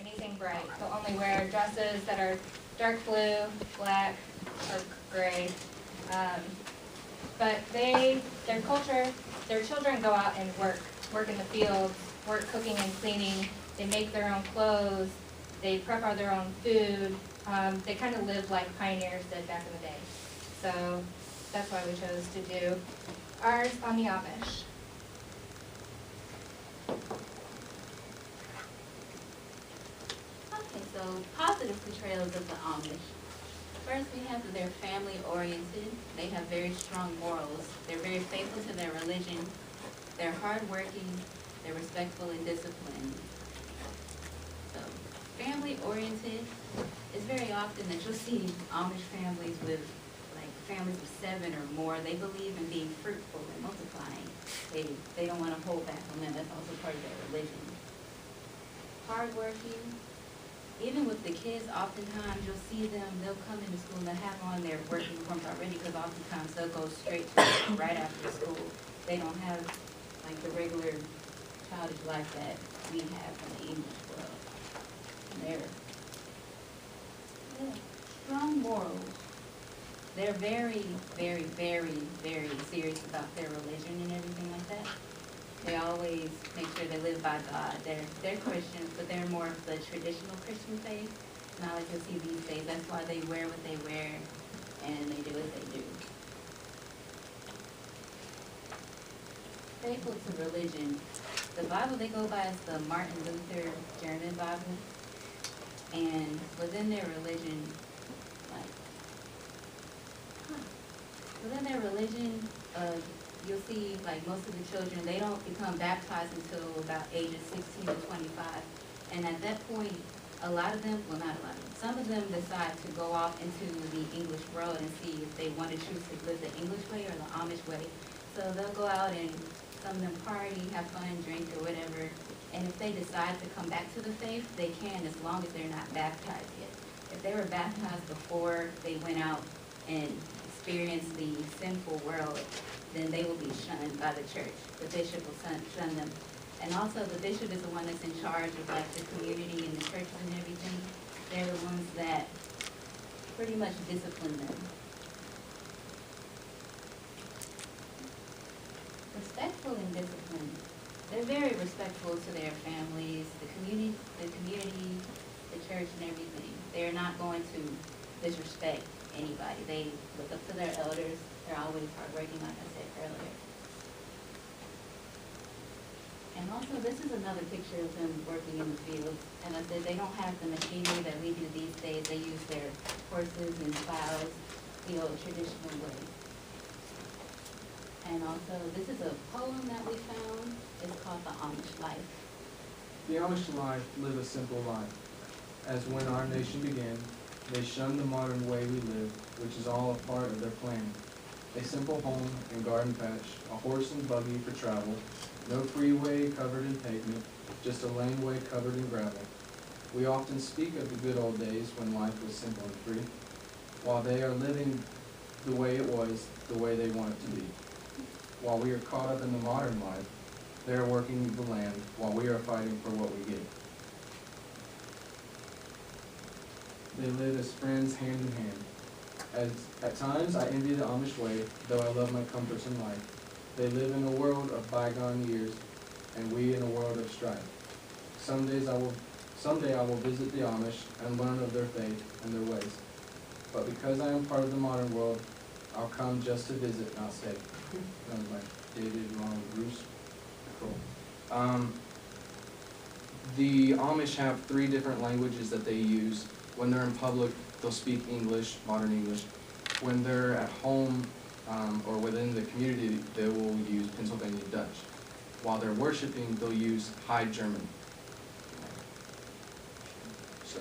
anything bright. They'll only wear dresses that are dark blue, black, or gray. But their culture, their children go out and work in the fields, work cooking and cleaning. They make their own clothes. They prep out their own food. They kind of live like pioneers did back in the day. So that's why we chose to do ours on the Amish. Okay, so positive portrayals of the Amish. First, we have that they're family-oriented. They have very strong morals. They're very faithful to their religion. They're hardworking. They're respectful and disciplined. So, family-oriented. It's very often that you'll see Amish families with, like, families of 7 or more. They believe in being fruitful and multiplying. They don't want to hold back on them. That's also part of their religion. Hardworking. Even with the kids, oftentimes you'll see them, they'll come into school and they'll have on their work uniforms already, because oftentimes they'll go straight to school right after school. They don't have like the regular childish life that we have in the English world. And they're strong morals. They're very, very, very, very serious about their religion and everything like that. They always make sure they live by God. They're Christians, but they're more of the traditional Christian faith, not like you'll see these days. That's why they wear what they wear, and they do what they do. Faithful to religion. The Bible they go by is the Martin Luther German Bible, and within their religion, you'll see like most of the children, they don't become baptized until about ages 16 to 25. And at that point, a lot of them, well not a lot of them, some of them decide to go off into the English world and see if they want to choose to live the English way or the Amish way. So they'll go out and some of them party, have fun, drink or whatever. And if they decide to come back to the faith, they can, as long as they're not baptized yet. If they were baptized before they went out and experienced the sinful world, then they will be shunned by the church. The bishop will shun them. And also the bishop is the one that's in charge of like the community and the churches and everything. They're the ones that pretty much discipline them. Respectful and disciplined. They're very respectful to their families, the community, the church and everything. They're not going to disrespect anybody. They look up to their elders. They're always hardworking, like I said earlier. And also, this is another picture of them working in the fields. And I said they don't have the machinery that we do these days. They use their horses and plows the old traditional way. And also, this is a poem that we found. It's called The Amish Life. The Amish live a simple life. As when our nation began, they shun the modern way we live, which is all a part of their plan. A simple home and garden patch, a horse and buggy for travel, no freeway covered in pavement, just a laneway covered in gravel. We often speak of the good old days when life was simple and free, while they are living the way it was, the way they want it to be. While we are caught up in the modern life, they are working the land while we are fighting for what we get. They live as friends hand in hand. At times I envy the Amish way, though I love my comforts in life. They live in a world of bygone years, and we in a world of strife. Someday I will visit the Amish and learn of their faith and their ways. But because I am part of the modern world, I'll come just to visit, not stay. That was by David Ron Bruce. Cool. The Amish have 3 different languages that they use. When they're in public, they'll speak English, modern English. When they're at home or within the community, they will use Pennsylvania Dutch. While they're worshiping, they'll use High German. So,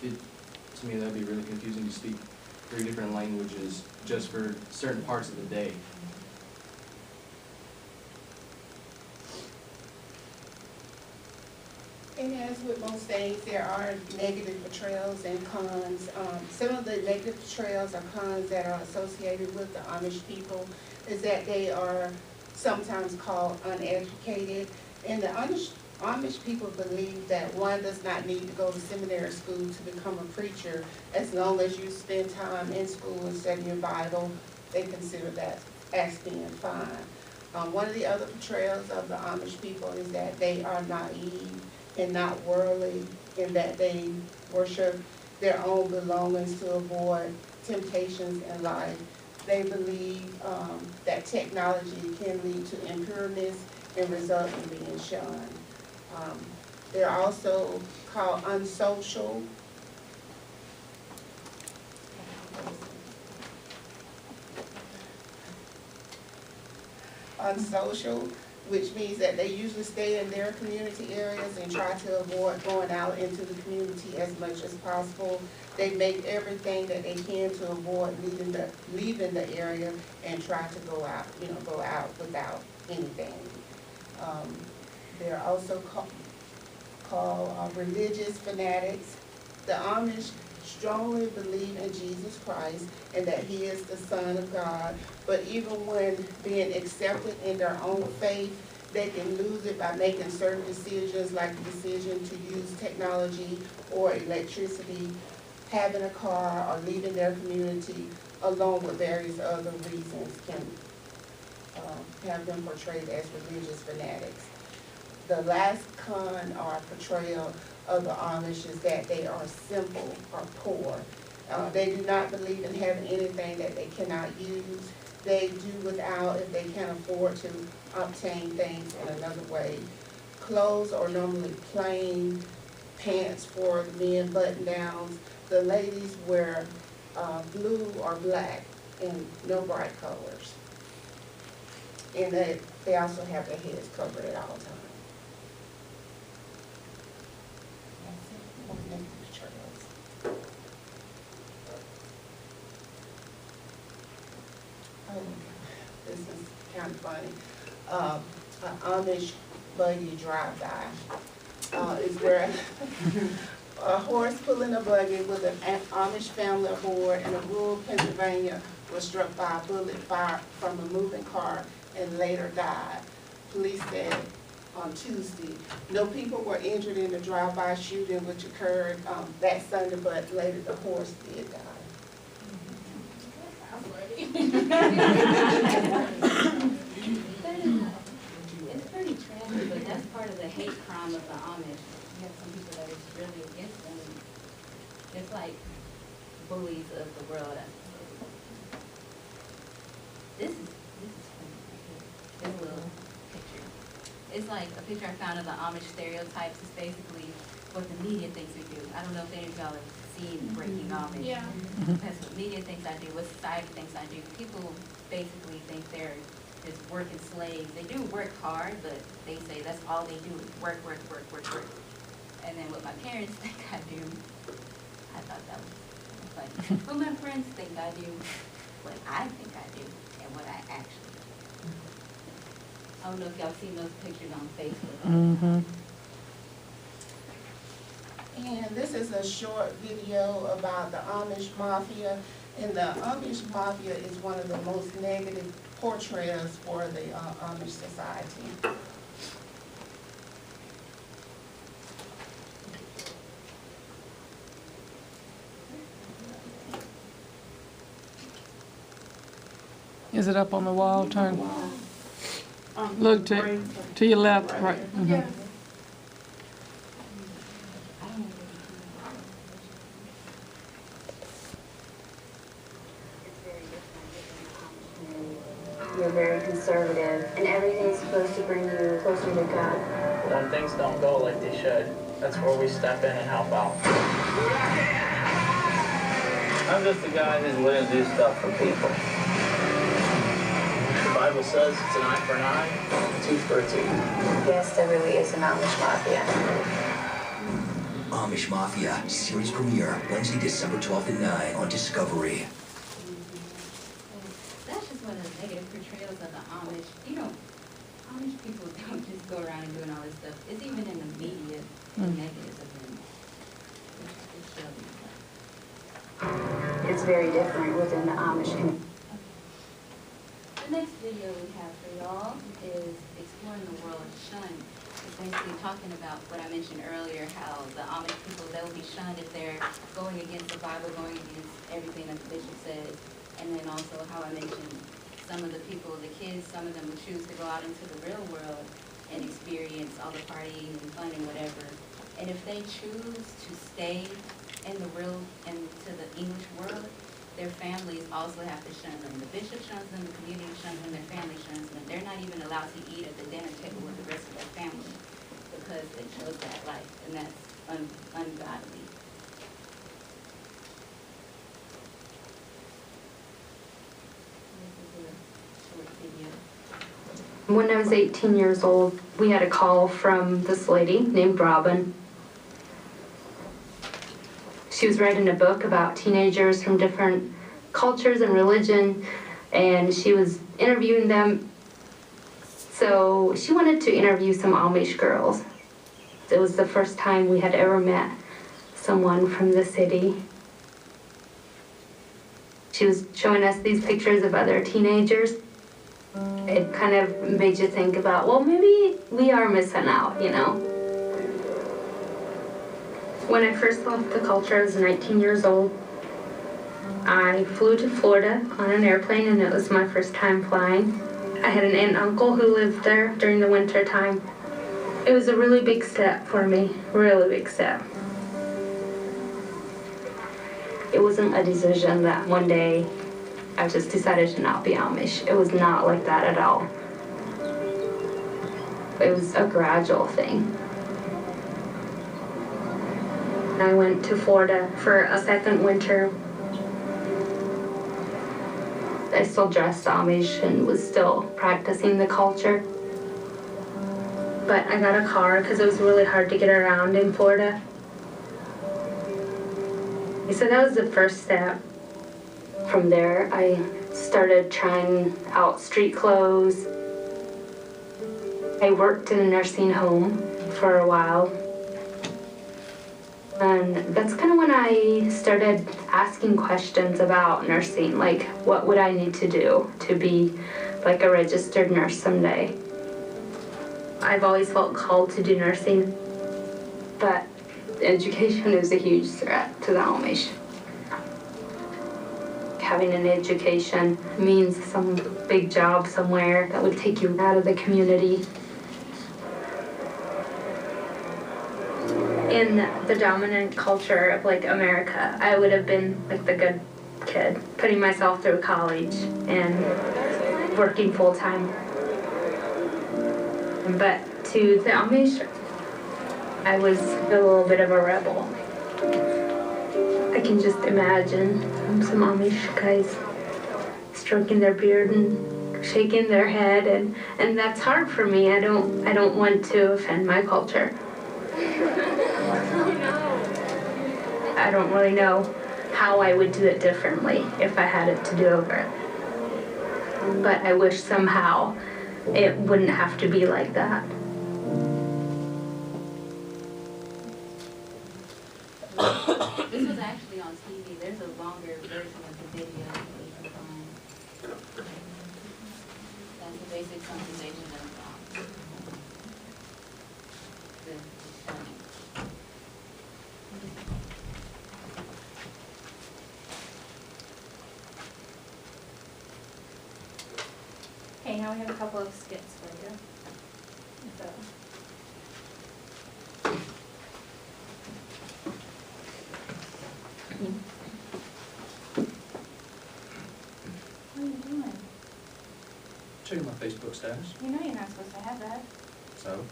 to me, that'd be really confusing to speak 3 different languages just for certain parts of the day. And as with most things, there are negative portrayals and cons. Some of the negative portrayals or cons that are associated with the Amish people is that they are sometimes called uneducated. And the Amish Amish people believe that one does not need to go to seminary school to become a preacher. As long as you spend time in school and studying your Bible, they consider that as being fine. One of the other portrayals of the Amish people is that they are naive and not worldly, and that they worship their own belongings to avoid temptations in life. They believe that technology can lead to impureness and result in being shunned. They're also called unsocial. Unsocial, which means that they usually stay in their community areas and try to avoid going out into the community as much as possible. They make everything that they can to avoid leaving the area and try to go out without anything. They're also called religious fanatics. The Amish strongly believe in Jesus Christ and that he is the Son of God, but even when being accepted in their own faith, they can lose it by making certain decisions, like the decision to use technology or electricity, having a car, or leaving their community, along with various other reasons can have them portrayed as religious fanatics. The last con or portrayal of the Amish is that they are simple or poor. They do not believe in having anything that they cannot use. They do without if they can't afford to obtain things in another way. Clothes are normally plain, pants for the men, button downs. The ladies wear blue or black and no bright colors. And they also have their heads covered at all times. Oh, this is kind of funny. An Amish buggy drive-by is where a horse pulling a buggy with an Amish family aboard in a rural Pennsylvania was struck by a bullet fired from a moving car and later died. Police said on Tuesday. No people were injured in the drive-by shooting which occurred that Sunday, but later the horse did die. It's pretty tragic, but that's part of the hate crime of the Amish. You have some people that is really against them. It's like bullies of the world. This is funny right here. This little picture. It's like a picture I found of the Amish stereotypes. It's basically what the media thinks we do. I don't know if any of y'all have seen Breaking Amish. Yeah. That's what media thinks I do, what society thinks I do. People basically think they're just working slaves. They do work hard, but they say that's all they do is work. And then what my parents think I do, I thought that was funny. What my friends think I do, what I think I do, and what I actually do. I don't know if y'all seen those pictures on Facebook. Mm-hmm. And this is a short video about the Amish Mafia. And the Amish Mafia is one of the most negative portrayals for the Amish society. Is it up on the wall? Turn. Look to your left, right. Mm-hmm. Yeah. You're very conservative, and everything's supposed to bring you closer to God. When things don't go like they should, that's where we step in and help out. I'm just a guy who's willing to do stuff for people. The Bible says it's an eye for an eye, a tooth for a tooth. Yes, there really is an Amish Mafia. Amish Mafia, series premiere, Wednesday, December 12th at 9 on Discovery. That's just one of the negative portrayals of the Amish. You know, Amish people don't just go around and doing all this stuff. It's even in the media, the negatives of them. It's showing. It's very different within the Amish community. The next video we have for y'all is Exploring the World Shunned. It's basically talking about what I mentioned earlier, how the Amish people, they will be shunned if they're going against the Bible, going against everything that the bishop says. And then also how I mentioned some of the people, the kids, some of them would choose to go out into the real world and experience all the partying and fun and whatever. And if they choose to stay in the real, into the English world, their families also have to shun them. The bishop shuns them, the community shuns them, their family shuns them. They're not even allowed to eat at the dinner table with the rest of their family because they chose that life, and that's ungodly. This is a short video. When I was 18 years old, we had a call from this lady named Robin. She was writing a book about teenagers from different cultures and religion, and she was interviewing them. So she wanted to interview some Amish girls. It was the first time we had ever met someone from the city. She was showing us these pictures of other teenagers. It kind of made you think about, well, maybe we are missing out, you know? When I first left the culture, I was 19 years old. I flew to Florida on an airplane, and it was my first time flying. I had an aunt and uncle who lived there during the winter time. It was a really big step for me, really big step. It wasn't a decision that one day I just decided to not be Amish. It was not like that at all. It was a gradual thing. I went to Florida for a second winter. I still dressed Amish and was still practicing the culture. But I got a car because it was really hard to get around in Florida. So that was the first step. From there, I started trying out street clothes. I worked in a nursing home for a while. And that's kind of when I started asking questions about nursing, like what would I need to do to be like a registered nurse someday. I've always felt called to do nursing, but education is a huge threat to the Amish. Having an education means some big job somewhere that would take you out of the community. In the dominant culture of like America, I would have been like the good kid, putting myself through college and working full time. But to the Amish, I was a little bit of a rebel. I can just imagine some Amish guys stroking their beard and shaking their head, and that's hard for me. I don't want to offend my culture. I don't really know how I would do it differently if I had it to do over it. But I wish somehow it wouldn't have to be like that. This was actually on TV. There's a longer version of the video that you can find. That's the basic conversation of the shunning. Okay, now we have a couple of skits for you. So. What are you doing? Checking my Facebook status. You know you're not supposed to have that. So?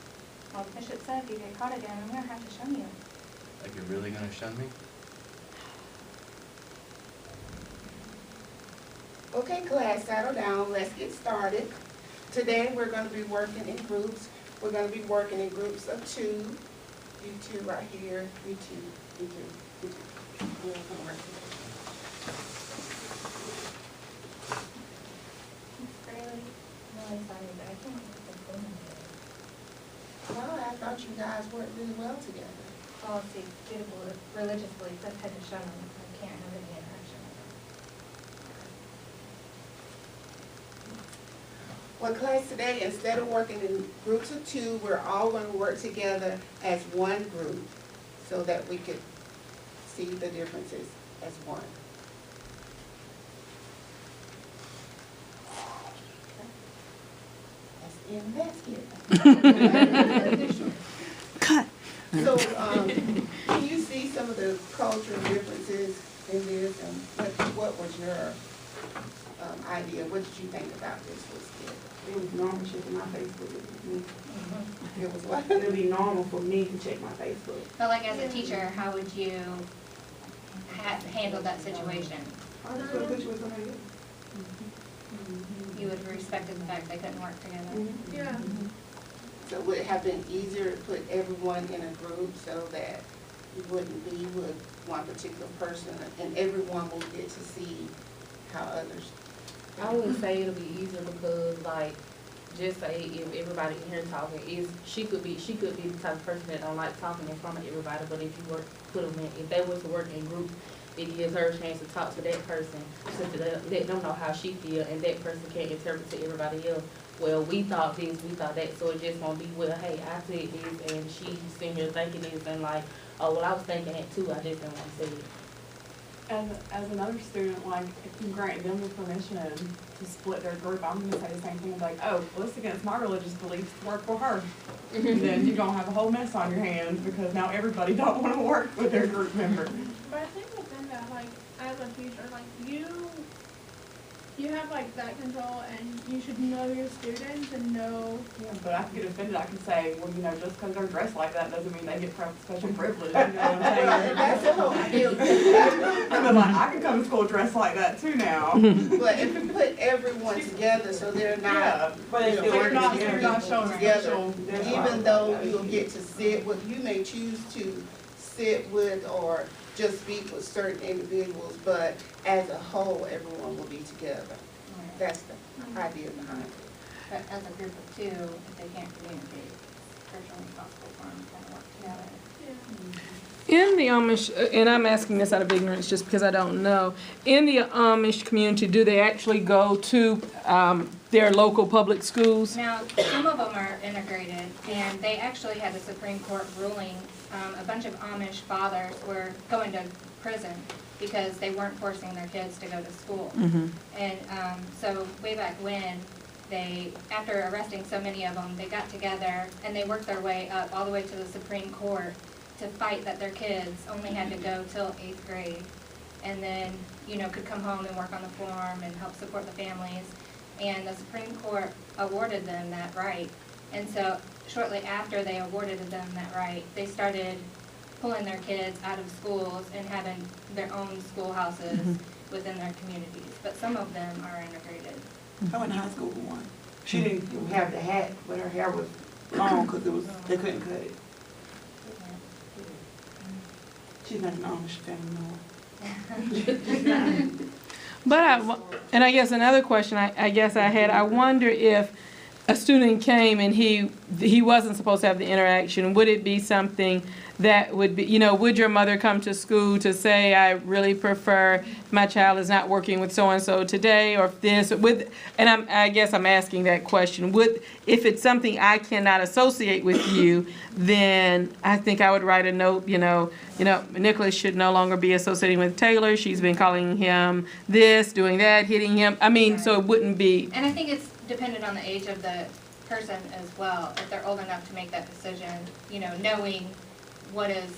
Well, the bishop said if you get caught again, I'm gonna have to shun you. Like you're really gonna shun me? Okay, class, settle down. Let's get started. Today, we're going to be working in groups. We're going to be working in groups of 2. You 2 right here. You 2. You 2. You 2. We'll come right here. It's really funny, but I can't get the Coleman together. Well, I thought you guys worked really well together. Oh, see, beautiful, religiously, so I had to shun them. I can't have any interaction with them. Well, class today, instead of working in groups of 2, we're all gonna work together as one group so that we could see the differences as one. That's the end of that skit. Cut. So, can you see some of the cultural differences in this, and what was your idea? What did you think about this skit? It was normal checking my Facebook with me. It was what? It would be normal for me to check my Facebook. But like as a teacher, how would you handle that situation? I just put a picture with somebody else. You would have respected the fact they couldn't work together. Yeah. So would it have been easier to put everyone in a group so that you wouldn't be with one particular person and everyone will get to see how others? I wouldn't say it'll be easier because, like, just say if everybody in here talking, she could be the type of person that don't like talking in front of everybody. But if you put them in, if they was to work in groups, it gives her a chance to talk to that person, so to let them know how she feel, and that person can interpret to everybody else. Well, we thought this, we thought that, so it just won't be, well, hey, I said this, and she's sitting here thinking this, and like, oh, well, I was thinking that too, I just didn't want to say it. As another student, like, if you grant them the permission to split their group, I'm gonna say the same thing, like, oh, well, it's against my religious beliefs to work for her. And then you're gonna have a whole mess on your hands, because now everybody don't wanna work with their group member. But I think within that, like, as a teacher, like, you have, like, that control, and you should know your students and know. Yeah, but I can get offended, I can say, well, you know, just because they're dressed like that doesn't mean they get special privilege, you know what I'm saying? That's the whole idea. But like, I can come to school dressed like that too now. But if you put everyone together so they're not, Yeah, but you know, you're not showing together, special. even though you'll get to sit with, you may choose to sit with or just speak with certain individuals, but as a whole, everyone will be together. That's the idea behind it. But as a group of 2, if they can't communicate, it's virtually impossible for them to kind of work together. In the Amish, and I'm asking this out of ignorance just because I don't know, in the Amish community, do they actually go to their local public schools? Now, some of them are integrated, and they actually had a Supreme Court ruling. A bunch of Amish fathers were going to prison because they weren't forcing their kids to go to school. And so way back when, after arresting so many of them, they got together and they worked their way up all the way to the Supreme Court to fight that their kids only had to go till 8th grade, and then, you know, could come home and work on the farm and help support the families. And the Supreme Court awarded them that right. And so shortly after they awarded them that right, they started pulling their kids out of schools and having their own schoolhouses within their communities. But some of them are integrated. I went to high school with one. She didn't have the hat, but her hair was long because they couldn't cut it. She's not an Amish family no more. But and I guess another question I wonder if a student came and he wasn't supposed to have the interaction, would it be something that would be, you know, would your mother come to school to say, I really prefer my child is not working with so-and-so today, or this, and I guess I'm asking that question, if it's something I cannot associate with you, then I think I would write a note, you know, Nicholas should no longer be associating with Taylor, she's been calling him this, doing that, hitting him, I mean, right. So it wouldn't be. And I think it's dependent on the age of the person as well, if they're old enough to make that decision, you know, knowing what is,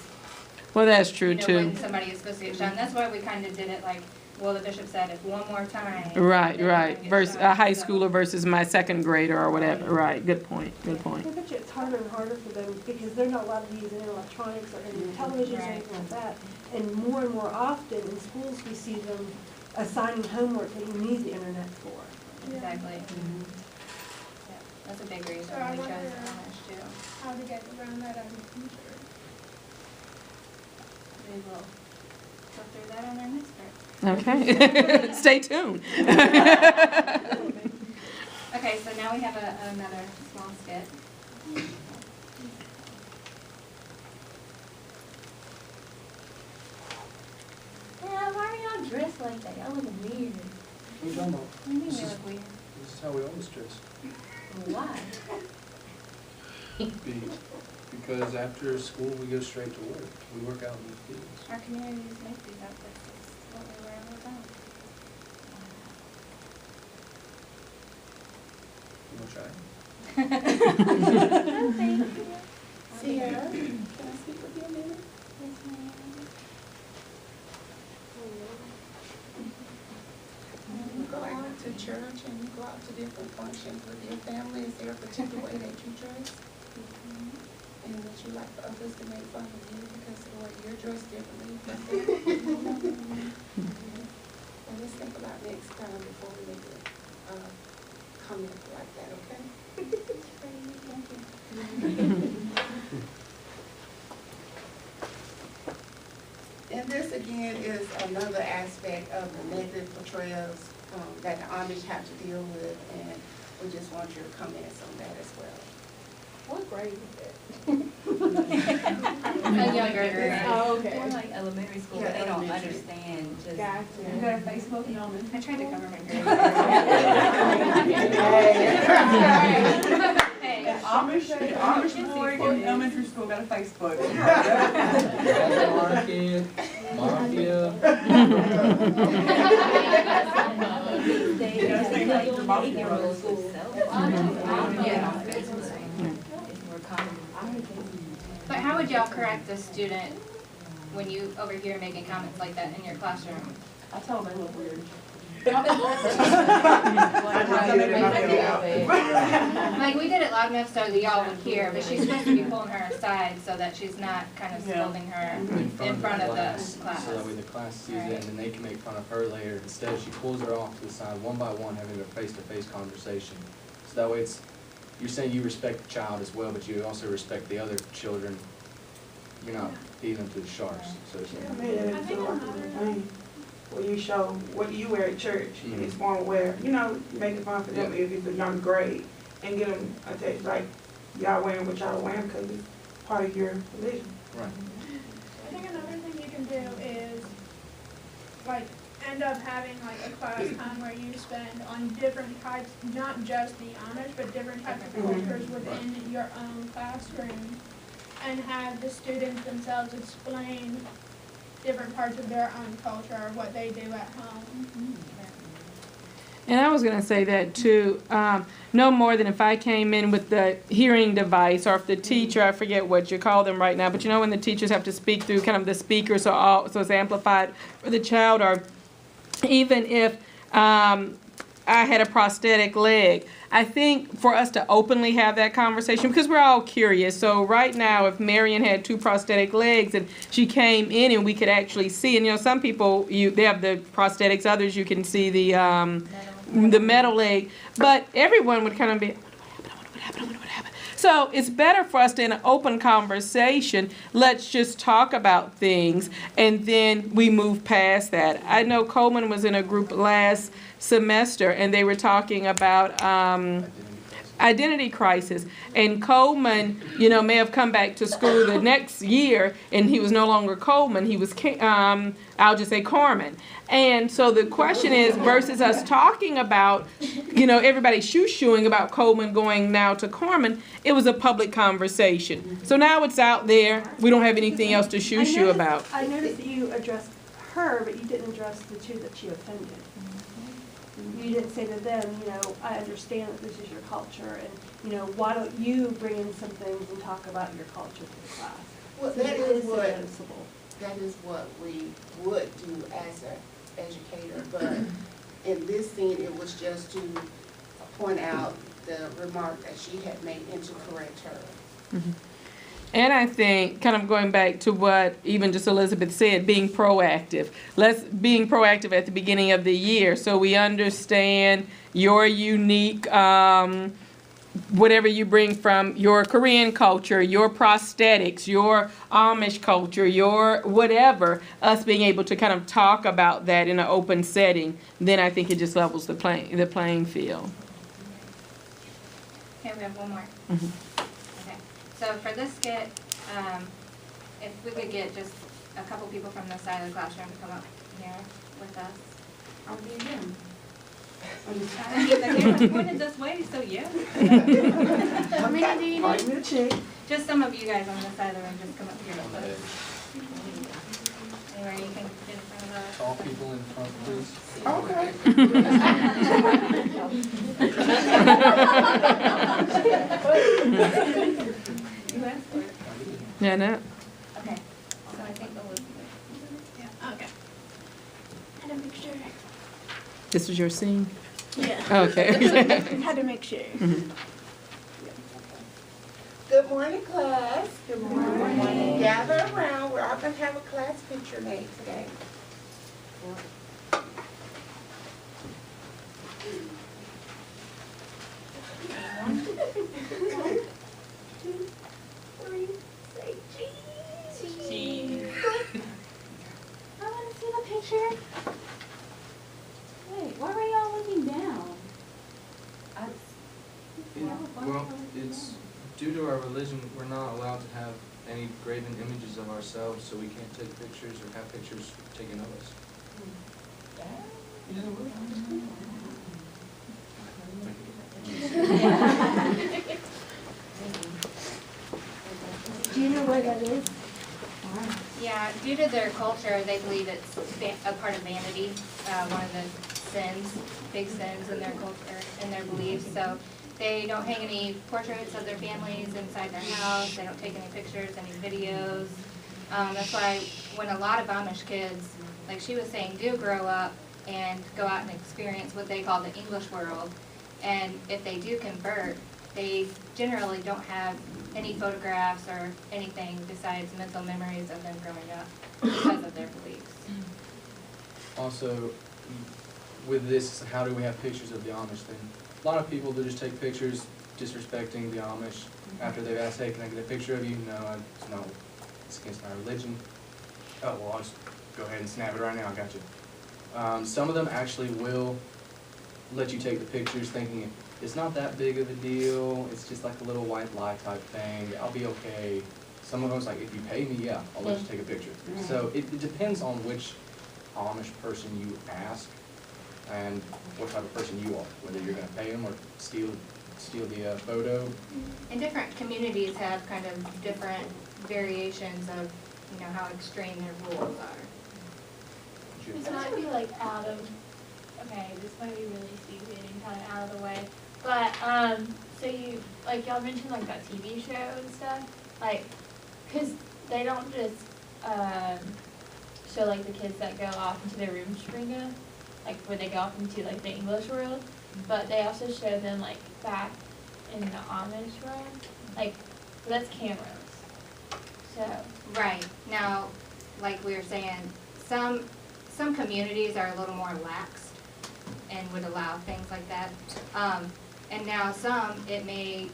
well, that's true, too. When somebody is supposed to get shot. And that's why we kind of did it like, well, the bishop said, if one more time. Right. Versus a high schooler versus my second grader or whatever. Right. Good point. I bet you it's harder and harder for them because they're not allowed to use any electronics or any televisions or anything like that. And more often in schools we see them assigning homework that you need the internet for. Exactly. Yeah, that's a big reason So why we chose Amish too. How to get around that as a teacher. We will go through that on our next part. Okay. Stay tuned. Okay, so now we have another small skit. Yeah, why are y'all dressed like that? Y'all look weird. What are you talking about? What do you mean we look weird? This is how we always dress. Why? Because after school, we go straight to work. We work out in the fields. Our communities make these outfits, it's what we wear all the time. You wanna try? No, thank you. Sierra, can I speak with you a minute? Yes, ma'am. You go out to church and you go out to different functions with your family, is there a particular way that you dress? And would you like for others to make fun of you because of the way you're dressed differently from them? Well, let's think about next time before we make a comment like that, okay? Thank you. And this again is another aspect of the negative portrayals that the Amish have to deal with, and we just want your comments on that as well. What grade is that? A younger grade. Oh, okay. More like elementary school, but they don't understand just. Gotcha. You got a Facebook moment. I tried to cover my grade. Hey. Amish boy in elementary school got a Facebook. Market, mafia. They just think like your 8-year-old school. Yeah. It's more common. But how would y'all correct a student when you overhear making comments like that in your classroom? I tell them they look weird. Like, we did it loud enough so that y'all would hear, but she's supposed to be pulling her aside so that she's not kind of scolding her in front of the class. So that way the class sees it, and then they can make fun of her later. Instead, she pulls her off to the side, one by one, having a face-to-face conversation. So that way it's, you're saying you respect the child as well, but you also respect the other children. You're not feeding them to the sharks, so to speak. I made that into like a thing where you show what you wear at church and it's formal wear. You know, making fun for them if it's a young grade and get them attached like y'all wearing what y'all wearing because it's part of your religion. Right. I think another thing you can do is like end up having like a class time where you spend on different types, not just the Amish, but different types of cultures within your own classroom, and have the students themselves explain different parts of their own culture or what they do at home. And I was going to say that too. No more than if I came in with the hearing device, or if the teacher, I forget what you call them right now, but you know when the teachers have to speak through kind of the speaker so it's amplified for the child, or even if I had a prosthetic leg. I think for us to openly have that conversation, because we're all curious. So right now, if Marion had 2 prosthetic legs and she came in and we could actually see, and you know, some people, they have the prosthetics, others you can see the metal leg, but everyone would kind of be, what happened? So it's better for us to, in an open conversation, let's just talk about things, and then we move past that. I know Coleman was in a group last semester, and they were talking about identity crisis. And Coleman, you know, may have come back to school the next year, and he was no longer Coleman. He was, I'll just say Corman. And so the question is, versus us talking about, you know, everybody shoo-shooing about Coleman going now to Corman, it was a public conversation. So now it's out there. We don't have anything else to shoo-shoo about. I noticed that you addressed her, but you didn't address the 2 that she offended. You didn't say to them, you know, I understand that this is your culture, and, you know, why don't you bring in some things and talk about your culture to the class? Well, So that it is so what noticeable. that is what we would do as an educator, but in this scene, it was just to point out the remark that she had made and to correct her. Mm-hmm. And I think, kind of going back to what even just Elizabeth said, being proactive. Being proactive at the beginning of the year so we understand your unique, whatever you bring from your Korean culture, your prosthetics, your Amish culture, your whatever, us being able to kind of talk about that in an open setting, then I think it just levels the playing field. Okay, we have one more. Mm-hmm. So for this skit, if we could get just a couple people from this side of the classroom to come up here with us. I'll be them. I mean, the camera's pointed this way, so yeah. How many do you Write need? me a check. Just some of you guys on this side of the room, just come up here with us. Anywhere you can get in front of us. Tall people in front, please. Okay. You asked for it. Yeah, no. Okay, so I think Elizabeth. Yeah, okay. Had to make sure. This was your scene? Yeah. Okay. Had to make sure. Good morning, class. Good morning. Gather around, we're all gonna have a class picture made today. Say cheese. I want to see the picture. Wait, why were y'all looking down? Well, it's due to our religion, we're not allowed to have any graven images of ourselves, so we can't take pictures or have pictures taken of us. Do you know where that is? Yeah, due to their culture, they believe it's a part of vanity, one of the sins, big sins in their culture, in their beliefs. So they don't hang any portraits of their families inside their house. They don't take any pictures, any videos. That's why when a lot of Amish kids, like she was saying, do grow up and go out and experience what they call the English world, and if they do convert, they generally don't have any photographs or anything besides mental memories of them growing up because of their beliefs. Also, with this, how do we have pictures of the Amish thing? A lot of people do just take pictures disrespecting the Amish after they've asked, hey, can I get a picture of you? No, it's against my religion. Oh, well, I'll just go ahead and snap it right now, I got you. Some of them actually will let you take the pictures thinking it's not that big of a deal, it's just like a little white lie type thing, I'll be okay. Some of them's like, if you pay me, yeah, I'll let you take a picture. So it depends on which Amish person you ask and what type of person you are, whether you're gonna pay them or steal the photo. And different communities have kind of different variations of, you know, how extreme their rules are. This might be like out of, okay, this might be really stupid and kind of out of the way. But, so you, like y'all mentioned like that TV show and stuff, like, cause they don't just, show like the kids that go off into their room springa, like where they go off into like the English world, but they also show them like back in the Amish world, like, that's cameras. So. Right, now, like we were saying, some communities are a little more lax and would allow things like that. And now some, it may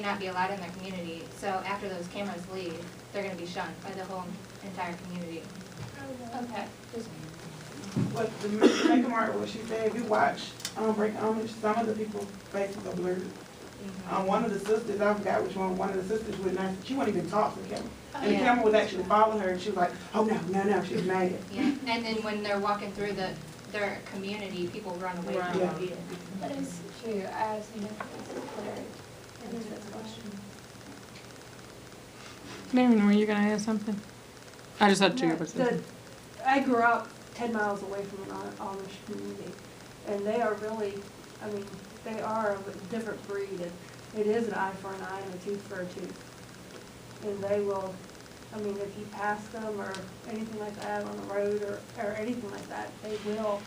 not be allowed in their community. So after those cameras leave, they're gonna be shunned by the whole entire community. Okay. What the Macon Mark, what she said, if you watch Breaking Amish, some of the people's faces are blurred. One of the sisters, I forgot which one of the sisters was nice, she wouldn't even talk to the camera. And the camera was actually following her and she was like, oh no, she was mad. Yeah, and then when they're walking through their community, people run away from them. Yeah. That is true, I have seen it, it's clear. And then that's a question. Marion, were you gonna add something? I just had two. I grew up 10 miles away from an Amish community, and they are really, I mean, they are a different breed. It is an eye for an eye and a tooth for a tooth. And they will, I mean, if you pass them or anything like that on the road or anything like that, they will.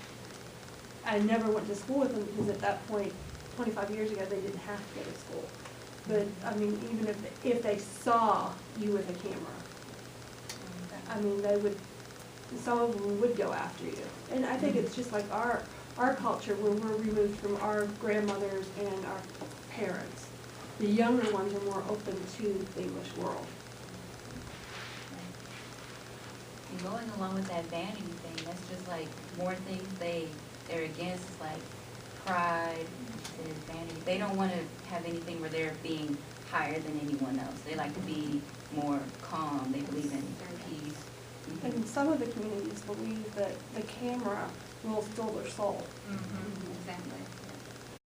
I never went to school with them because at that point, 25 years ago, they didn't have to go to school. But, I mean, even if they saw you with a camera, I mean, they would, some of them would go after you. And I think it's just like our culture where we're removed from our grandmothers and our parents. The younger ones are more open to the English world. And going along with that vanity thing, that's just like more things they're against, is like pride and vanity. They don't want to have anything where they're being higher than anyone else. They like to be more calm. They believe in peace. And some of the communities believe that the camera will steal their soul. same way.